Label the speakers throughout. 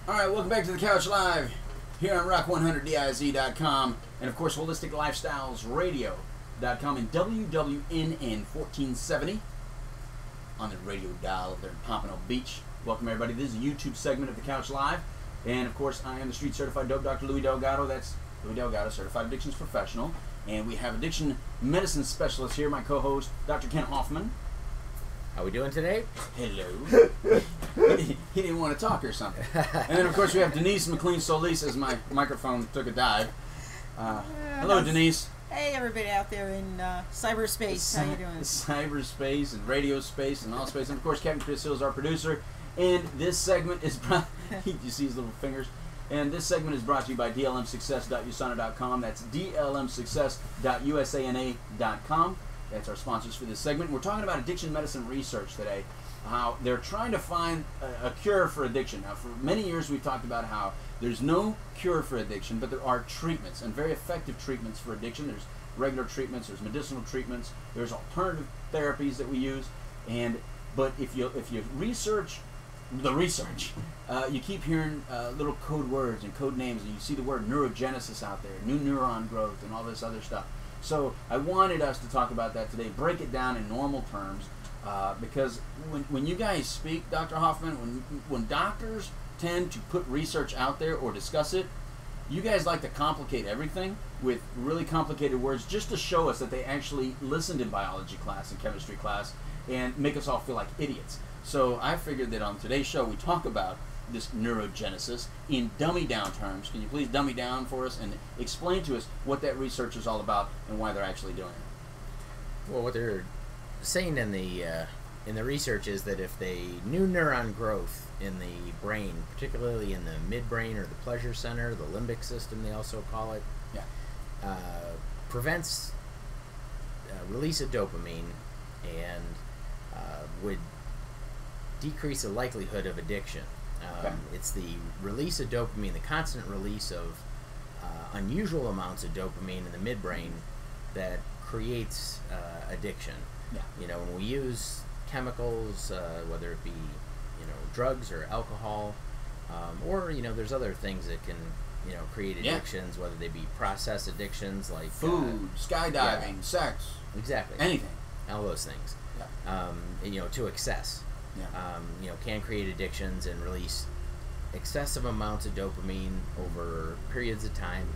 Speaker 1: Alright, welcome back to the Couch Live here on Rock100DIZ.com and of course HolisticLifestylesRadio.com and WWNN 1470 on the radio dial up there in Pompano Beach. Welcome everybody. This is a YouTube segment of the Couch Live, and of course I am the street certified dope Dr. Louis Delgado. That's Louis Delgado, certified addictions professional, and we have addiction medicine specialist here, my co-host Dr. Ken Hoffman.
Speaker 2: How we doing today?
Speaker 1: Hello. He didn't want to talk or something. And then, of course, we have Denise McLean Solis as my microphone took a dive. Hello, Denise.
Speaker 3: Hey, everybody out there in cyberspace. How you doing?
Speaker 1: Cyberspace and radio space and all space. And, of course, Captain Chris Hill is our producer. And this segment is brought... you see his little fingers? And this segment is brought to you by dlmsuccess.usana.com. That's dlmsuccess.usana.com. That's our sponsors for this segment. We're talking about addiction medicine research today, how they're trying to find a cure for addiction. Now, for many years we've talked about how there's no cure for addiction, but there are treatments, and very effective treatments for addiction. There's regular treatments, there's medicinal treatments, there's alternative therapies that we use. But if you research the research, you keep hearing little code words and code names, and you see the word neurogenesis out there, new neuron growth, and all this other stuff. So I wanted us to talk about that today, break it down in normal terms, because when you guys speak, Dr. Hoffman, when doctors tend to put research out there or discuss it, you guys like to complicate everything with really complicated words just to show us that they actually listened in biology class and chemistry class and make us all feel like idiots. So I figured that on today's show we talk about this neurogenesis in dummy down terms. Can you please dummy down for us and explain to us what that research is all about and why they're actually doing it?
Speaker 2: Well, what they're saying in the research is that if the new neuron growth in the brain, particularly in the midbrain or the pleasure center, the limbic system they also call it, prevents release of dopamine and would decrease the likelihood of addiction. It's the release of dopamine, the constant release of unusual amounts of dopamine in the midbrain that creates addiction.
Speaker 1: Yeah.
Speaker 2: You know, when we use chemicals, whether it be drugs or alcohol, or there's other things that can create addictions, whether they be process addictions like
Speaker 1: food, skydiving, sex,
Speaker 2: exactly,
Speaker 1: anything,
Speaker 2: all those things. To excess. Can create addictions and release excessive amounts of dopamine over periods of time,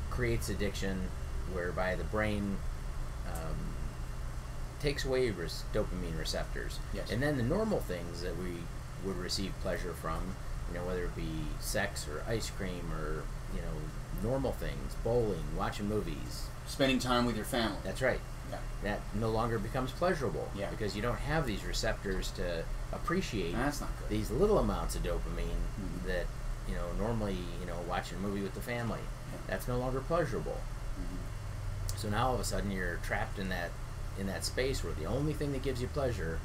Speaker 2: creates addiction whereby the brain takes away dopamine receptors.
Speaker 1: Yes.
Speaker 2: And then the normal things that we would receive pleasure from, whether it be sex or ice cream or, normal things, bowling, watching movies.
Speaker 1: Spending time with your family.
Speaker 2: That's right.
Speaker 1: Yeah.
Speaker 2: That no longer becomes pleasurable because you don't have these receptors to appreciate these little amounts of dopamine that normally watching a movie with the family, that's no longer pleasurable. So now all of a sudden you're trapped in that space where the only thing that gives you pleasure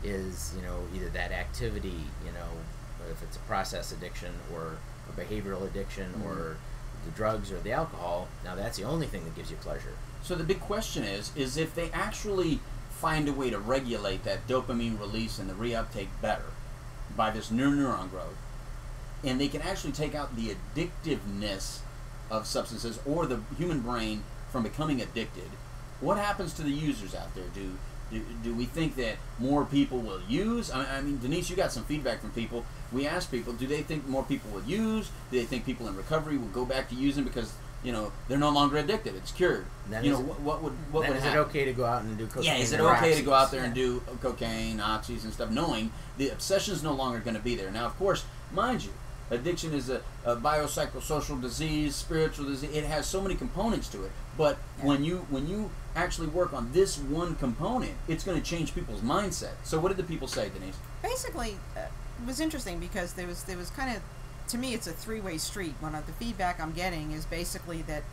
Speaker 2: is either that activity, if it's a process addiction or a behavioral addiction or the drugs or the alcohol. Now that's the only thing that gives you pleasure.
Speaker 1: So the big question is if they actually find a way to regulate that dopamine release and the reuptake better by this new neuron growth, and they can actually take out the addictiveness of substances or the human brain from becoming addicted, what happens to the users out there? Do we think that more people will use? I mean, Denise, you got some feedback from people. We asked people, do they think more people will use? Do they think people in recovery will go back to using because they're no longer addicted? It's cured. What would happen?
Speaker 2: Is it okay to go out and do cocaine?
Speaker 1: Yeah, is it okay to go out there and do cocaine, oxys, and stuff, knowing the obsession is no longer going to be there? Now, of course, mind you, addiction is a biopsychosocial disease, spiritual disease. It has so many components to it. But when you actually work on this one component, it's going to change people's mindset. So what did the people say, Denise?
Speaker 3: Basically, it was interesting because there was kind of, to me, it's a three-way street. One of the feedback I'm getting is basically that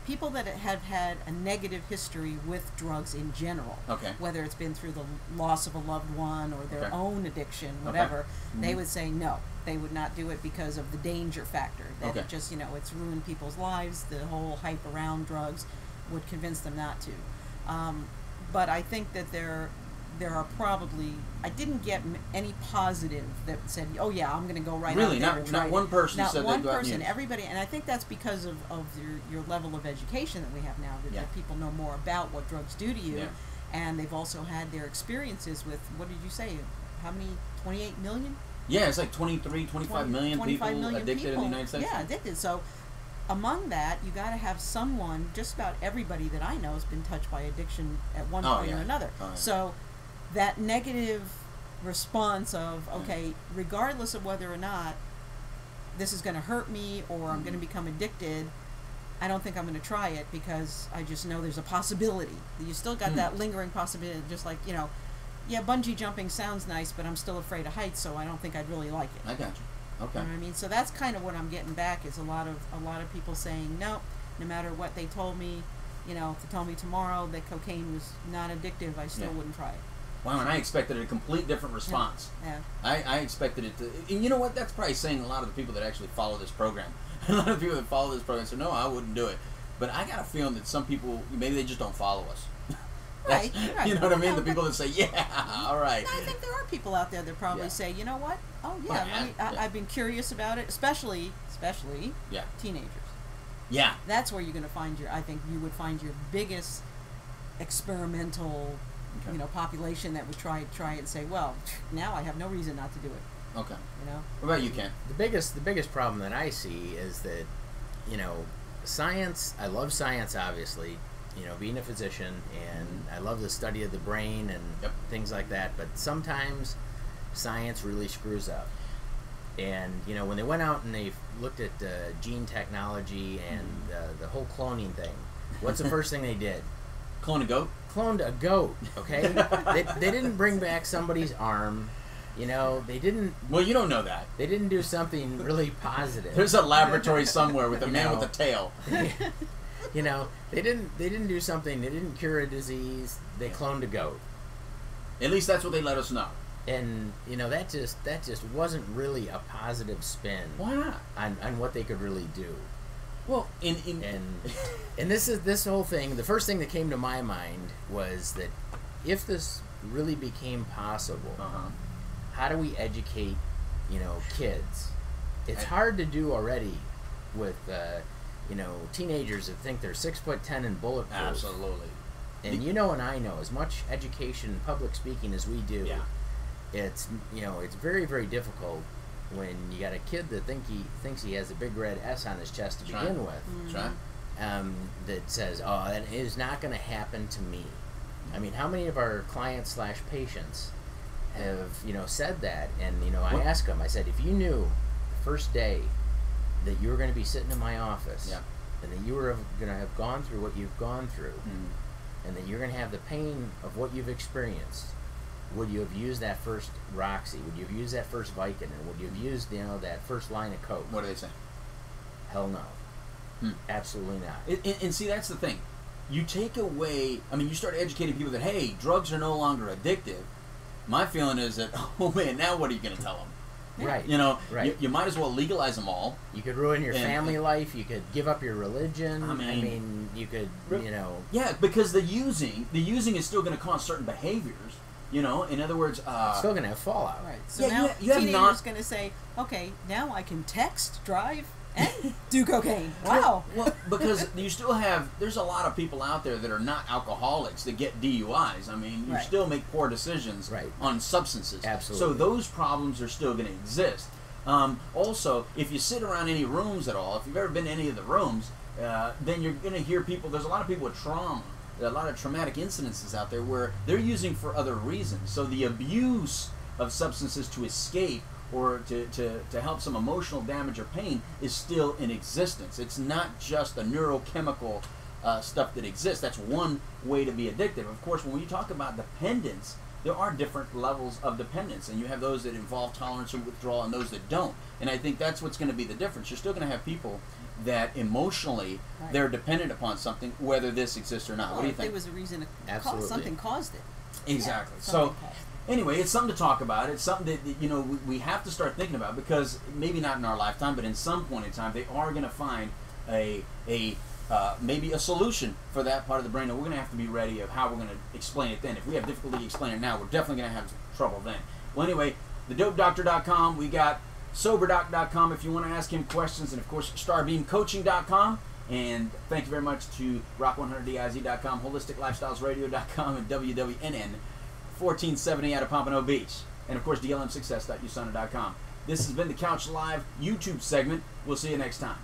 Speaker 3: people that have had a negative history with drugs in general, whether it's been through the loss of a loved one or their own addiction, whatever, they would say no. They would not do it because of the danger factor. That it just, it's ruined people's lives. The whole hype around drugs would convince them not to. But I think that there are probably, I didn't get any positive that said, oh yeah, I'm going to go right
Speaker 1: really?
Speaker 3: out there and try
Speaker 1: not one person
Speaker 3: not
Speaker 1: said
Speaker 3: one
Speaker 1: they'd go out
Speaker 3: person,
Speaker 1: and use.
Speaker 3: everybody, and I think that's because of your level of education that we have now, that people know more about what drugs do to you, and they've also had their experiences with, what did you say, how many, 28 million?
Speaker 1: Yeah, it's like 25 million people addicted in the United States.
Speaker 3: Yeah, addicted. So among that, you got to have someone, just about everybody that I know has been touched by addiction at one point or another. So that negative response of, okay, regardless of whether or not this is going to hurt me or I'm going to become addicted, I don't think I'm going to try it because I just know there's a possibility. You still got that lingering possibility, just like, you know, yeah, bungee jumping sounds nice, but I'm still afraid of heights, so I don't think I'd really like it.
Speaker 1: I got you. Okay.
Speaker 3: You know what I mean? So that's kind of what I'm getting back, is a lot of people saying, no matter what they told me, you know, if they told me tomorrow that cocaine was not addictive, I still wouldn't try it.
Speaker 1: Wow, and I expected a complete different response.
Speaker 3: Yeah.
Speaker 1: I expected it to, and you know what? That's probably saying a lot of the people that actually follow this program. A lot of people that follow this program say, no, I wouldn't do it. But I got a feeling that some people, maybe they just don't follow us.
Speaker 3: Right.
Speaker 1: You know what I mean? The people that say, yeah, all right.
Speaker 3: I think there are people out there that probably say, you know what? Oh, yeah, I've been curious about it, especially teenagers.
Speaker 1: Yeah.
Speaker 3: That's where you're going to find I think you would find your biggest experimental, you know, population that would try it and say, well, now I have no reason not to do it.
Speaker 1: Okay.
Speaker 3: You know?
Speaker 1: What about you, Ken?
Speaker 2: The biggest problem that I see is that, you know, science, I love science, obviously, you know, being a physician, and I love the study of the brain and things like that, but sometimes science really screws up. And, you know, when they went out and they looked at gene technology and the whole cloning thing, what's the first thing they did?
Speaker 1: Clone a goat?
Speaker 2: Cloned a goat, okay? they didn't bring back somebody's arm. You know, they didn't...
Speaker 1: Well, you don't know that.
Speaker 2: They didn't do something really positive.
Speaker 1: There's a laboratory somewhere with a man with a tail.
Speaker 2: You know, they didn't do something. They didn't cure a disease. They cloned a goat.
Speaker 1: At least that's what they let us know.
Speaker 2: And you know, that just wasn't really a positive spin.
Speaker 1: Why not?
Speaker 2: On what they could really do.
Speaker 1: Well,
Speaker 2: and this whole thing. The first thing that came to my mind was that if this really became possible, how do we educate, you know, kids? It's hard to do already with. You know, teenagers that think they're 6'10" and bulletproof.
Speaker 1: Absolutely.
Speaker 2: And you know, and I know, as much education and public speaking as we do, it's, you know, it's very, very difficult when you got a kid that thinks he has a big red S on his chest to begin with. That says, oh, that is not going to happen to me. I mean, how many of our clients / patients have, you know, said that? And, you know, I ask them, I said, if you knew the first day that you were going to be sitting in my office, and that you were going to have gone through what you've gone through, and that you're going to have the pain of what you've experienced, would you have used that first Roxy? Would you have used that first Vicodin? Or would you have used, you know, that first line of Coke?
Speaker 1: What do they say?
Speaker 2: Hell no. Absolutely not.
Speaker 1: And see, that's the thing. You take away, I mean, you start educating people that, hey, drugs are no longer addictive. My feeling is that, oh man, now what are you going to tell them?
Speaker 2: Right.
Speaker 1: You know, you might as well legalize them all.
Speaker 2: You could ruin your family life. You could give up your religion. I mean, you could, you know.
Speaker 1: Yeah, because the using is still going to cause certain behaviors. You know, in other words,
Speaker 2: it's still going to have fallout.
Speaker 3: Right. So now teenagers going to say, okay, now I can text, drive, and do cocaine. Wow.
Speaker 1: Well, because you still have, there's a lot of people out there that are not alcoholics that get DUIs. I mean, you still make poor decisions on substances.
Speaker 2: Absolutely.
Speaker 1: So those problems are still going to exist. Also, if you sit around any rooms at all, if you've ever been to any of the rooms, then you're going to hear people, there's a lot of people with trauma. There are a lot of traumatic incidences out there where they're using for other reasons. So the abuse of substances to escape or to help some emotional damage or pain is still in existence. It's not just the neurochemical stuff that exists. That's one way to be addictive. Of course, when we talk about dependence, there are different levels of dependence, and you have those that involve tolerance and withdrawal and those that don't. And I think that's what's going to be the difference. You're still going to have people that emotionally they're dependent upon something, whether this exists or not. What do you think?
Speaker 3: There was a reason something caused it.
Speaker 1: Exactly. So anyway, it's something to talk about. It's something that you know we have to start thinking about, because maybe not in our lifetime, but in some point in time, they are going to find a maybe a solution for that part of the brain, and we're going to have to be ready of how we're going to explain it then. If we have difficulty explaining it now, we're definitely going to have trouble then. Well, anyway, thedopedoctor.com, we got soberdoc.com if you want to ask him questions, and of course starbeamcoaching.com. And thank you very much to rock100diz.com, holisticlifestylesradio.com, and WWNN 1470 out of Pompano Beach. And of course dlmsuccess.usana.com. This has been the Couch Live YouTube segment. We'll see you next time.